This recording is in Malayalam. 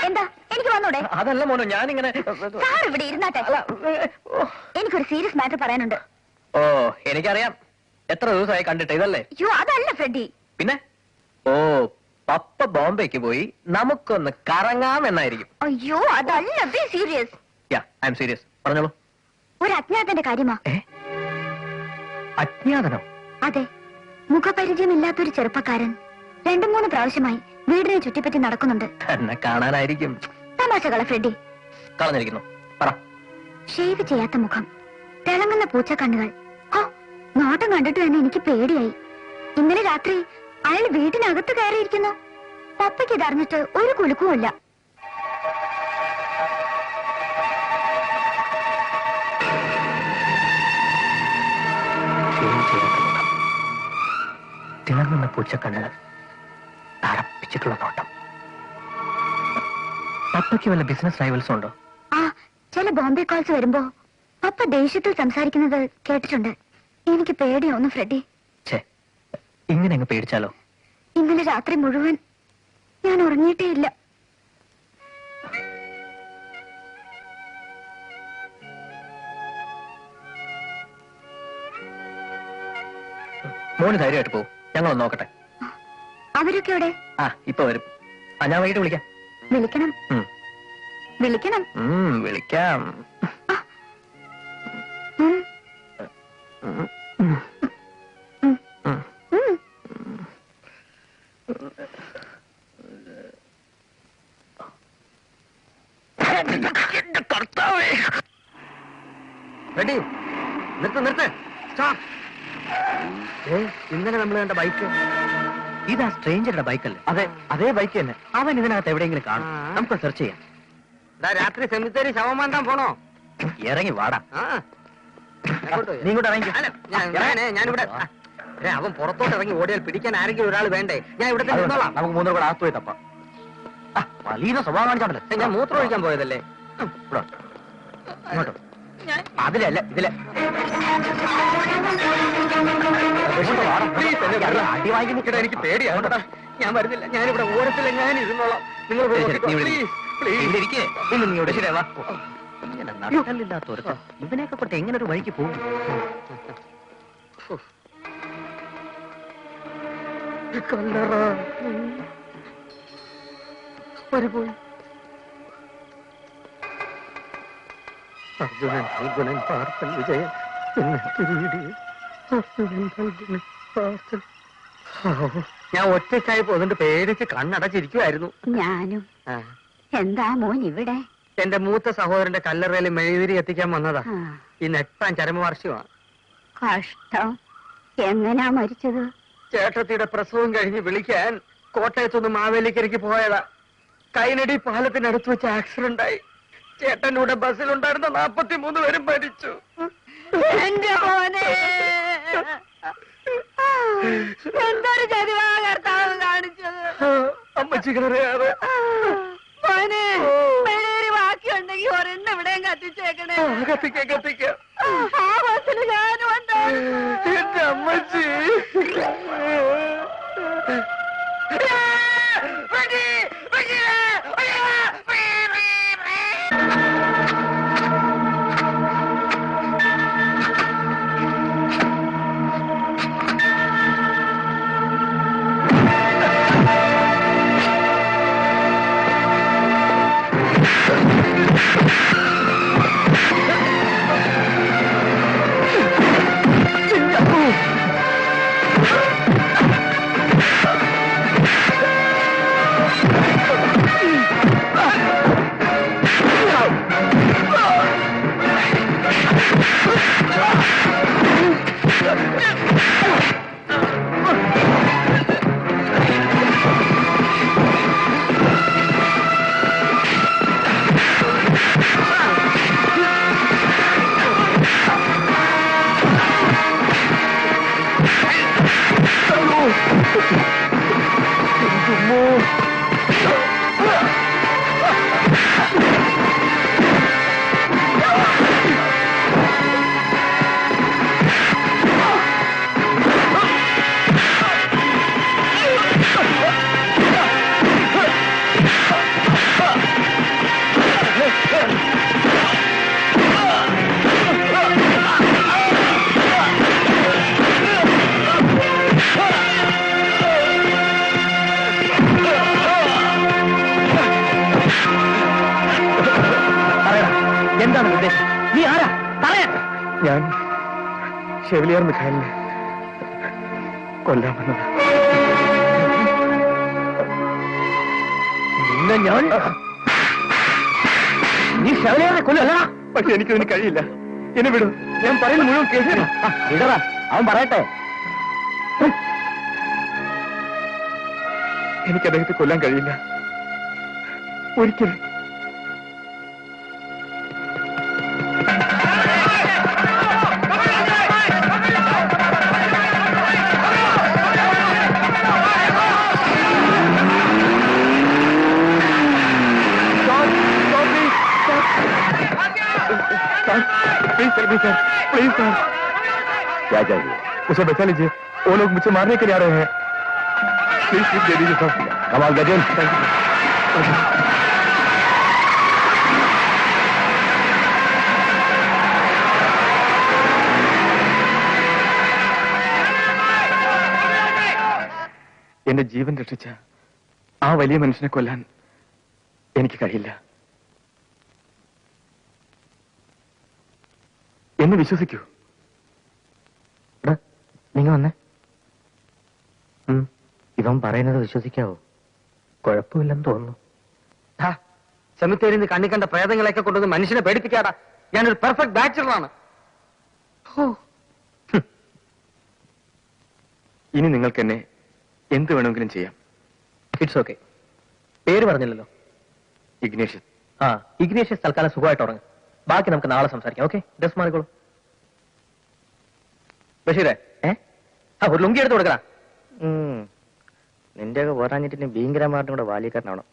എന്താ എനിക്ക് വന്നൂടെ? അതല്ല മോനു, ഞാനിങ്ങനെ സാർ ഇവിടെ ഇരുന്നാട്ടെ, എനിക്കൊരു സീരിയസ് മാറ്റർ പറയാനുണ്ട്. ഓ എനിക്കറിയാം, എത്ര ദിവസമായി കണ്ടിട്ട്. ഇതല്ലേ? അയ്യോ അതല്ല ഫ്രെഡി. പിന്നെ? ഓ പപ്പ ബോംബെക്ക് പോയി നമുക്കൊന്ന് കറങ്ങാം എന്നായിരിക്കും. അയ്യോ അതല്ല, be serious. Yeah I M serious, പറഞ്ഞോളൂ. ഒരു അജ്ഞാതന്റെ കാര്യമാ. അജ്ഞാതനോ? അതെ, മുഖപരിചയമില്ലാത്തൊരു ചെറുപ്പക്കാരൻ 2-3 പ്രാവശ്യമായി വീടിനെ ചുറ്റിപ്പറ്റി നടക്കുന്നുണ്ട്. എന്നെ കാണാനായിരിക്കും. തമാശകള ഫ്രെഡി. കളഞ്ഞിരിക്കുന്നു, പറ. ഷേവ് ചെയ്യാത്ത മുഖം, തിളങ്ങുന്ന പൂച്ചക്കണ്ണുകൾ. നോട്ടം കണ്ടിട്ട് തന്നെ എനിക്ക് പേടിയായി. ഇന്നലെ രാത്രി അയാൾ വീട്ടിനകത്ത് കയറിയിരിക്കുന്നു. പപ്പയ്ക്ക് ഇതറിഞ്ഞിട്ട് ഒരു കുലുക്കുമില്ല. തിളങ്ങുന്ന പൂച്ചക്കണ്ണുകൾ, തറപ്പിച്ചിട്ടുള്ള നോട്ടം. പപ്പയ്ക്ക് വല്ല ബിസിനസ് റൈവൽസും ഉണ്ടോ? ചില ബോംബെ കോൾസ് വരുമ്പോ പപ്പ ദേഷ്യത്തിൽ സംസാരിക്കുന്നത് കേട്ടിട്ടുണ്ട്. എനിക്ക് പേടിയാവുന്നു ഫ്രെഡി. ഇങ്ങനെ അങ്ങ് പേടിച്ചാലോ? ഇന്നലെ രാത്രി മുഴുവൻ ഞാൻ ഉറങ്ങിയിട്ടേ ഇല്ല. മോന് ധൈര്യമായിട്ട് പോകും, ഞങ്ങളൊന്ന് നോക്കട്ടെ. അവരൊക്കെ എവിടെ? ഇപ്പൊ വരും. ഞാൻ വൈകിട്ട് വിളിക്കാം. വിളിക്കണം വിളിക്കണം വിളിക്കാം. റെഡി, നിർത്ത് നിർത്ത്. ഇന്നലെ നമ്മൾ കണ്ട ബൈക്ക് ഇതാ സ്ട്രേഞ്ചറുടെ ബൈക്കല്ലേ? അതെ, അതേ ബൈക്ക് തന്നെ. അവൻ ഇതിനകത്ത് എവിടെയെങ്കിലും കാണും, നമുക്ക് സെർച്ച് ചെയ്യാം. രാത്രി സെമിത്തേരി ശവമാന്താൻ പോണോ? ഇറങ്ങി വാടാ. നീ ഇങ്ങോട്ട് ഇറങ്ങി. ഞാനിവിടെ അവൻ പുറത്തോട്ട് ഇറങ്ങി ഓടിയാൽ പിടിക്കാൻ ആരെങ്കിലും ഒരാൾ വേണ്ടേ? ഞാൻ ഇവിടെ നിന്നോളാം. നമുക്ക് 3 കൂടെ ആത്തു പോയി തപ്പാം. വലിയ സ്വഭാവം കാണിച്ചാൽ ഞാൻ മൂത്രം ഒഴിക്കാൻ പോയതല്ലേ. ഇങ്ങോട്ടോ? അതിലല്ല, ഇതിലെ. അടി വാങ്ങി നിൽക്കട്ടെ, എനിക്ക് പേടിയാവട്ടെ. ഞാൻ വരുന്നില്ല, ഞാനിവിടെ ഓരത്തില്ല, ഞാൻ ഇരുന്നോളാം. നിങ്ങൾ ഇങ്ങനെ നടക്കലില്ലാത്തവർക്ക് ഇവനെയൊക്കെ കൊണ്ട് എങ്ങനെ ഒരു വഴിക്ക് പോകും? അർജുനൻ ഫൽഗുനൻ പാർത്ഥൻ വിജയൻ ഞാൻ ഒറ്റയ്ക്കായി പോന്നിട്ട് പേടിച്ച് കണ്ണടച്ചിരിക്കുമായിരുന്നു. ഞാനും. എന്താ മോൻ ഇവിടെ? എന്റെ മൂത്ത സഹോദരന്റെ കല്ലറയിൽ മെഴുതിരി എത്തിക്കാൻ വന്നതാ. ഇന്ന് 8ാം ചരമവാർഷികമാണ്. കഷ്ടം. എങ്ങനാ മരിച്ചത്? ചേട്ടത്തിയുടെ പ്രസവം കഴിഞ്ഞ് വിളിക്കാൻ കോട്ടയത്തുനിന്ന് മാവേലിക്കരയ്ക്ക് പോയതാ. കൈനടി പാലത്തിനടുത്ത് വെച്ച് ആക്സിഡന്റ് ആയി. ചേട്ടന്റെ കൂടെ ബസ്സിലുണ്ടായിരുന്ന 43 പേരും മരിച്ചു. എന്റെ മോനെ എന്തൊരു ചതിവാ കർത്താവ് കാണിച്ചത്. അമ്മച്ചി കയറിയാറ് മോനെ ബാക്കിയുണ്ടെങ്കിൽ ഒരെണ്ണം ഇവിടെയും കത്തിച്ചേക്കണേ. കത്തിക്കാം. ആ ബസ്സിൽ ഞാനും ഉണ്ടായിരുന്നു. എന്റെ അമ്മച്ചി. എന്താണ് ഉദ്ദേശം? നീ ആരാ പറയാൻ? ഞാൻ ഷെവലിയർ മിഖായലിനെ കൊല്ലാൻ വന്നത്. നിന്നെ ഞാൻ നീ ഷെവലിയറിനെ കൊല്ലല്ല. പക്ഷെ എനിക്കതിന് കഴിയില്ല. എന്നെ വിടും. ഞാൻ പറയുന്ന മുഴുവൻ കേൾക്കുക. ഇടറാ, അവൻ പറയട്ടെ. എനിക്ക് അദ്ദേഹത്തെ കൊല്ലാൻ കഴിയില്ല, ഒരിക്കലും. Please sir, please sir. क्या चाहिए? उसे बचा लीजिए, वो लोग मुझे मारने के लिए आ रहे हैं। प्लीज प्लीज दे दीजिए सर। कमाल गजन। Thank you. എന്റെ ജീവൻ രക്ഷിച്ച ആ വലിയ മനുഷ്യനെ കൊല്ലാൻ എനിക്ക് കഴിയില്ല. എന്നെ വിശ്വസിക്കൂ. നിങ്ങൾ വന്നേ. ഇവൻ പറയുന്നത് വിശ്വസിക്കാവോ? കുഴപ്പമില്ലെന്ന് തോന്നുന്നു. സെമിത്തേരിന്ന് കണ്ണി കണ്ട പ്രേതങ്ങളെയൊക്കെ കൊണ്ടുവന്ന് മനുഷ്യനെ പേടിപ്പിക്കാടാ. ഞാനൊരു പെർഫെക്റ്റ് ബാച്ചിലറാണ്. ഇനി നിങ്ങൾക്ക് എന്നെ എന്ത് വേണമെങ്കിലും ചെയ്യാം. It's okay. പേര് പറഞ്ഞില്ലല്ലോ. ഇഗ്നേഷ്യസ്. ഇഗ്നേഷ്യസ് തൽക്കാലം സുഖമായിട്ട് ഉറങ്ങും. ബാക്കി നമുക്ക് നാളെ സംസാരിക്കാം. Okay, dress മാറിക്കോളൂ. ബഷീറേ, ഒരു ലുങ്കി എടുത്ത് കൊടുക്കടാ. നിന്റെയൊക്കെ പോരാഞ്ഞിട്ട് ഭീങ്കരമായിട്ടും കൂടെ ബാലിക്കാരനാവണം.